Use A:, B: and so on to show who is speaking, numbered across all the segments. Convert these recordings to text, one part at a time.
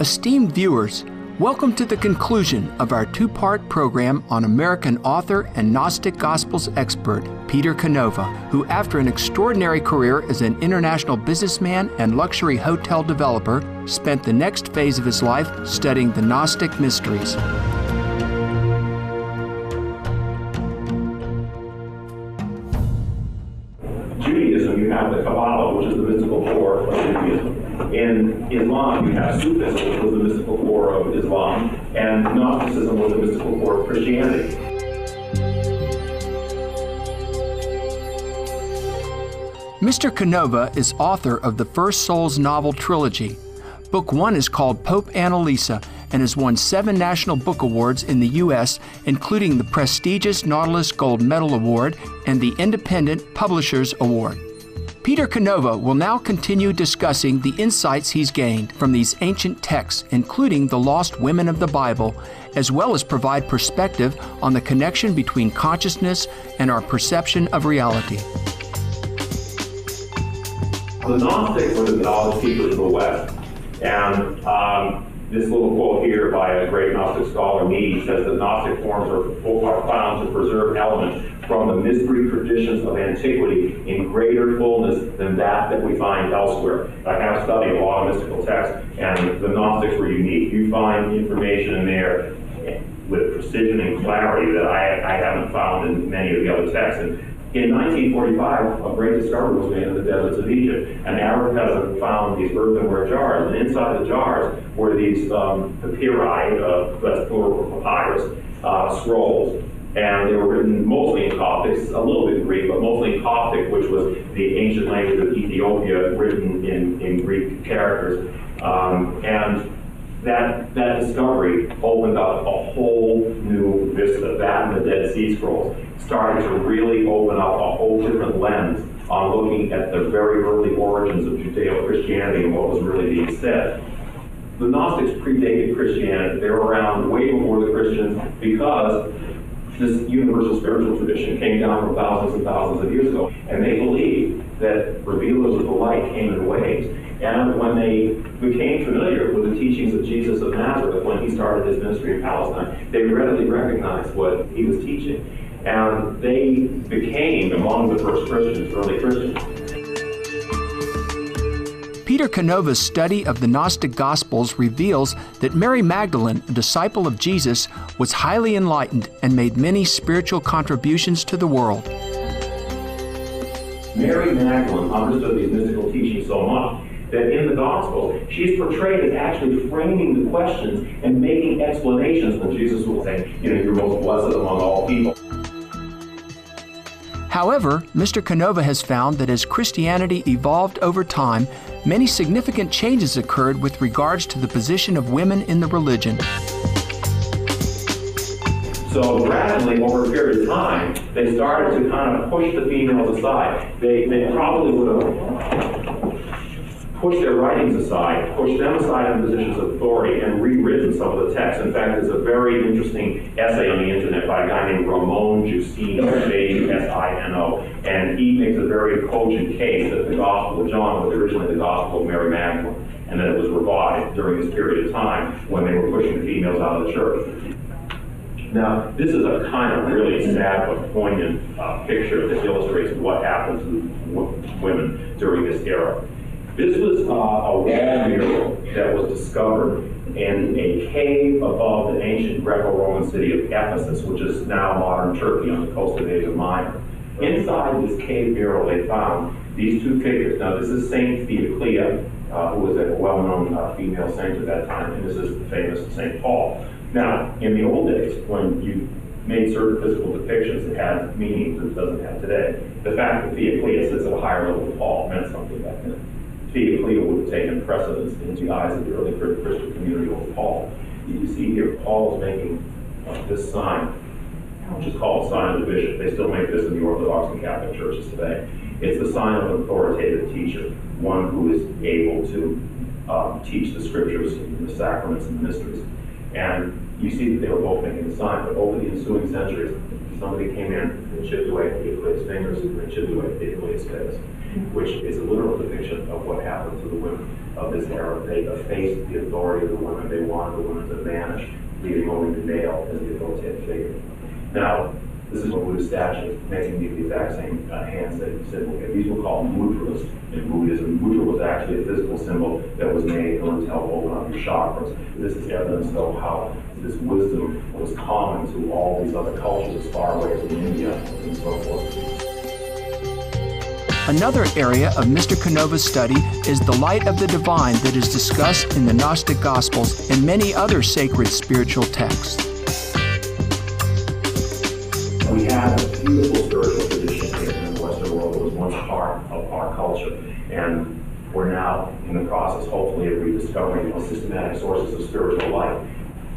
A: Esteemed viewers, welcome to the conclusion of our two-part program on American author and Gnostic Gospels expert, Peter Canova, who after an extraordinary career as an international businessman and luxury hotel developer, spent the next phase of his life studying the Gnostic mysteries.
B: Judaism, you have the Kabbalah, which is the mystical core of Judaism. In Islam, you have Sufism, which was the mystical core of Islam, and Gnosticism was the mystical core of Christianity.
A: Mr. Canova is author of the First Souls novel trilogy. Book 1 is called Pope Annalisa and has won 7 National Book Awards in the U.S., including the prestigious Nautilus Gold Medal Award and the Independent Publishers Award. Peter Canova will now continue discussing the insights he's gained from these ancient texts, including the lost women of the Bible, as well as provide perspective on the connection between consciousness and our perception of reality.
B: The Gnostics were the knowledge keepers of the West. And this little quote here by a great Gnostic scholar, Mead, says that Gnostic forms are found to preserve elements from the mystery traditions of antiquity in greater fullness than that we find elsewhere. I have studied a lot of mystical texts, and the Gnostics were unique. You find information in there with precision and clarity that I haven't found in many of the other texts. And in 1945, a great discovery was made in the deserts of Egypt. An Arab peasant found these earthenware jars, and inside the jars were these papyri, that's plural for papyrus, scrolls. And they were written mostly in Coptic, a little bit in Greek, but mostly in Coptic, which was the ancient language of Ethiopia, written in Greek characters. And that discovery opened up a whole new vista. That and the Dead Sea Scrolls started to really open up a whole different lens on looking at the very early origins of Judeo-Christianity and what was really being said. The Gnostics predated Christianity. They were around way before the Christians because this universal spiritual tradition came down from thousands and thousands of years ago. And they believed that revealers of the light came in waves. And when they became familiar with the teachings of Jesus of Nazareth when he started his ministry in Palestine, they readily recognized what he was teaching. And they became among the first Christians, early Christians.
A: Peter Canova's study of the Gnostic Gospels reveals that Mary Magdalene, a disciple of Jesus, was highly enlightened and made many spiritual contributions to the world.
B: Mary Magdalene understood these mystical teachings so much that in the Gospels, she's portrayed as actually framing the questions and making explanations when Jesus will say, you're most blessed among all people.
A: However, Mr. Canova has found that as Christianity evolved over time, many significant changes occurred with regards to the position of women in the religion.
B: So gradually, over a period of time, they started to kind of push the females aside. They probably would have pushed their writings aside, pushed them aside in positions of authority, and rewritten some of the texts. In fact, there's a very interesting essay on the internet by a guy named Ramon Jusino, Jusino, and he makes a very cogent case that the Gospel of John was originally the Gospel of Mary Magdalene, and that it was revived during this period of time when they were pushing the females out of the church. Now, this is a kind of really sad but poignant picture that illustrates what happened to women during this era. This was a wall mural that was discovered in a cave above the ancient Greco-Roman city of Ephesus, which is now modern Turkey on the coast of Asia Minor. Inside this cave mural, they found these two figures. Now, this is Saint Theoclia, who was a well-known female saint at that time, and this is the famous Saint Paul. Now, in the old days, when you made certain physical depictions that had meanings that it doesn't have today, the fact that Theoclia sits at a higher level than Paul meant something back then. Theoclia would have taken precedence in the eyes of the early Christian community over Paul. You see here, Paul is making this sign, which is called the sign of the bishop. They still make this in the Orthodox and Catholic churches today. It's the sign of an authoritative teacher, one who is able to teach the scriptures and the sacraments and the mysteries. And you see that they were both making the sign, but over the ensuing centuries, somebody came in and chipped away at his fingers and chipped away at his face, which is a literal depiction of what happened to the women of this era. They effaced the authority of the women. They wanted the women to vanish, leaving only the male as the authoritative figure. Now, this is what Buddhist statues, making the exact same hands that you said. These were called mudras in Buddhism. Mudra was actually a physical symbol that was made in order to help open up your chakras. This is evidence, though, how this wisdom was common to all these other cultures as far away as India and so forth.
A: Another area of Mr. Canova's study is the light of the divine that is discussed in the Gnostic Gospels and many other sacred spiritual texts.
B: We have a beautiful spiritual tradition here in the Western world that was once part of our culture, and we're now in the process, hopefully, of rediscovering systematic sources of spiritual life.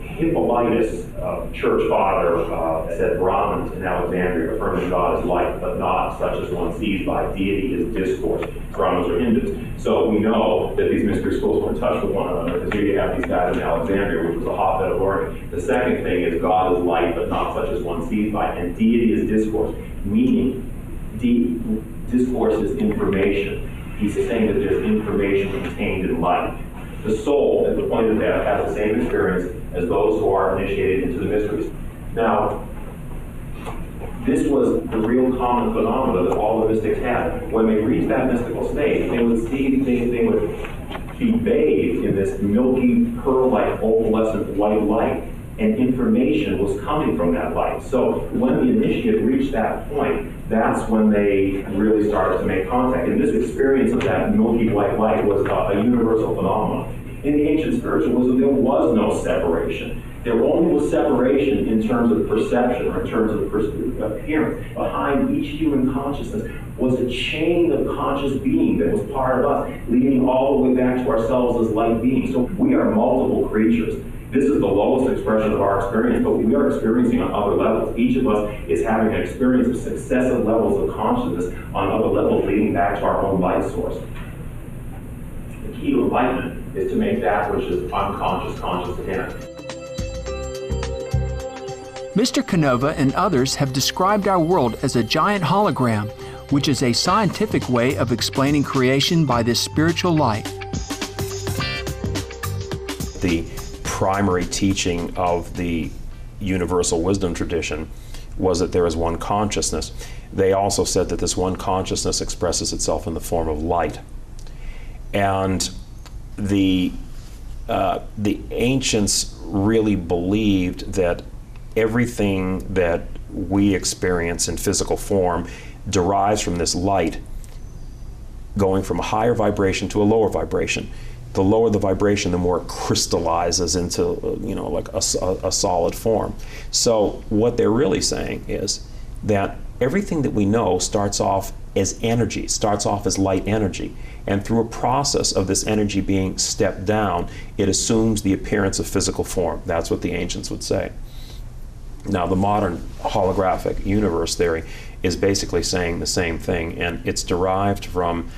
B: Hippolytus, church father, said Brahmins in Alexandria affirming God as light, but not such as one sees by. Deity is discourse. Brahmins are Hindus. So we know that these mystery schools were in touch with one another, because here you have these guys in Alexandria, which was a hotbed of learning. The second thing is God is light, but not such as one sees by. And deity is discourse, meaning discourse is information. He's saying that there's information contained in light. The soul, at the point of death, has the same experience as those who are initiated into the mysteries. Now, this was the real common phenomena that all the mystics had. When they reached that mystical state, they would see things, they would be bathed in this milky, pearl-like, opalescent white light, and information was coming from that light. So when the initiate reached that point, that's when they really started to make contact. And this experience of that milky white light was a universal phenomenon. In the ancient spiritualism, there was no separation. There only was separation in terms of perception, or in terms of appearance. Behind each human consciousness was a chain of conscious being that was part of us, leading all the way back to ourselves as light beings. So we are multiple creatures. This is the lowest expression of our experience, but we are experiencing on other levels. Each of us is having an experience of successive levels of consciousness on other levels, leading back to our own light source. The key to enlightenment is to make that which is unconscious conscious again.
A: Mr. Canova and others have described our world as a giant hologram, which is a scientific way of explaining creation by this spiritual light.
C: The primary teaching of the universal wisdom tradition was that there is one consciousness. They also said that this one consciousness expresses itself in the form of light. And the ancients really believed that everything that we experience in physical form derives from this light going from a higher vibration to a lower vibration. The lower the vibration, the more it crystallizes into, like a solid form. So what they're really saying is that everything that we know starts off as energy, starts off as light energy. And through a process of this energy being stepped down, it assumes the appearance of physical form. That's what the ancients would say. Now, the modern holographic universe theory is basically saying the same thing, and it's derived from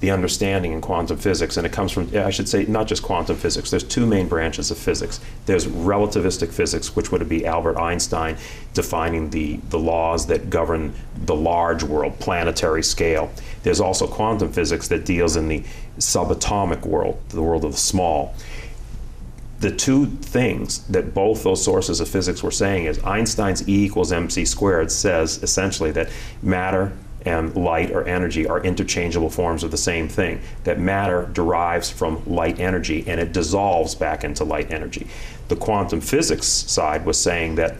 C: the understanding in quantum physics, and it comes from, I should say, not just quantum physics. There's two main branches of physics. There's relativistic physics, which would be Albert Einstein defining the laws that govern the large world, planetary scale. There's also quantum physics that deals in the subatomic world, the world of the small. The two things that both those sources of physics were saying is Einstein's E equals mc squared says essentially that matter and light or energy are interchangeable forms of the same thing, that matter derives from light energy and it dissolves back into light energy. The quantum physics side was saying that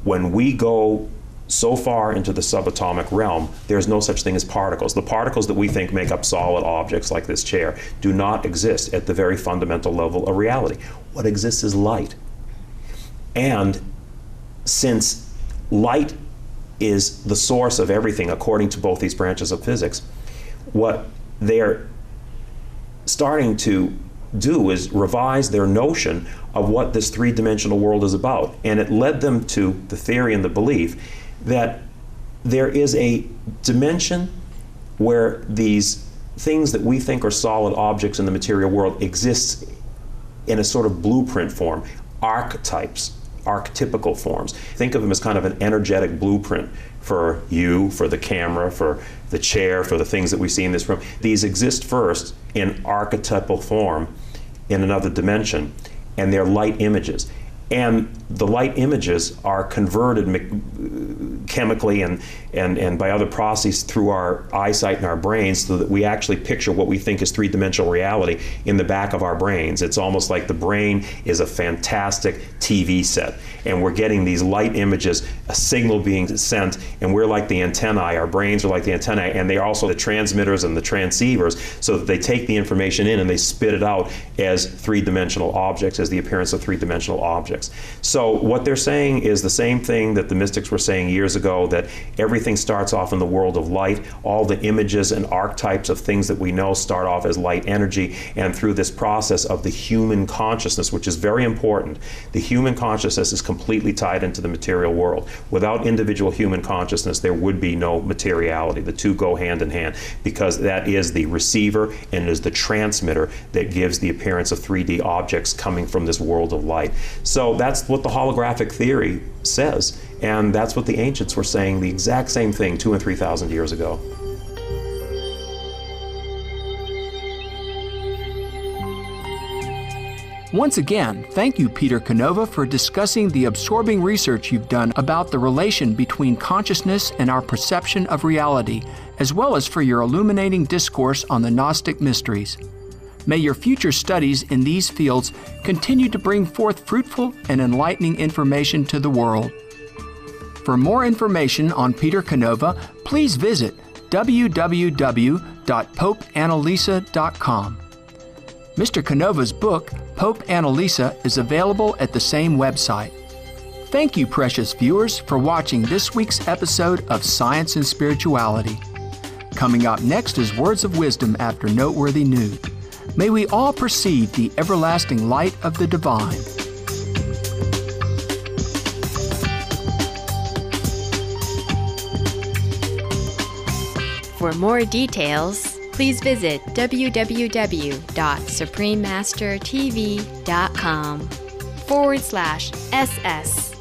C: when we go so far into the subatomic realm, there's no such thing as particles. The particles that we think make up solid objects like this chair do not exist at the very fundamental level of reality. What exists is light. And since light is the source of everything according to both these branches of physics, what they're starting to do is revise their notion of what this three-dimensional world is about. And it led them to the theory and the belief that there is a dimension where these things that we think are solid objects in the material world exist in a sort of blueprint form. archetypes, archetypical forms. Think of them as kind of an energetic blueprint for you, for the camera, for the chair, for the things that we see in this room. These exist first in archetypal form in another dimension, and they're light images. And the light images are converted chemically and by other processes through our eyesight and our brains so that we actually picture what we think is three-dimensional reality in the back of our brains. It's almost like the brain is a fantastic TV set, and we're getting these light images, a signal being sent, and we're like the antennae. Our brains are like the antennae, and they are also the transmitters and the transceivers, so that they take the information in and they spit it out as three-dimensional objects, as the appearance of three-dimensional objects. So what they're saying is the same thing that the mystics were saying years ago, that everything starts off in the world of light. All the images and archetypes of things that we know start off as light energy, and through this process of the human consciousness, which is very important, the human consciousness is completely tied into the material world. Without individual human consciousness, there would be no materiality. The two go hand in hand, because that is the receiver and is the transmitter that gives the appearance of 3D objects coming from this world of light. So that's what the holographic theory says, and that's what the ancients were saying, the exact same thing 2,000 and 3,000 years ago.
A: Once again, thank you, Peter Canova, for discussing the absorbing research you've done about the relation between consciousness and our perception of reality, as well as for your illuminating discourse on the Gnostic mysteries. May your future studies in these fields continue to bring forth fruitful and enlightening information to the world. For more information on Peter Canova, please visit www.popeannalisa.com. Mr. Canova's book, Pope Annalisa, is available at the same website. Thank you, precious viewers, for watching this week's episode of Science and Spirituality. Coming up next is Words of Wisdom after Noteworthy News. May we all perceive the everlasting light of the divine.
D: For more details, please visit www.suprememastertv.com/SS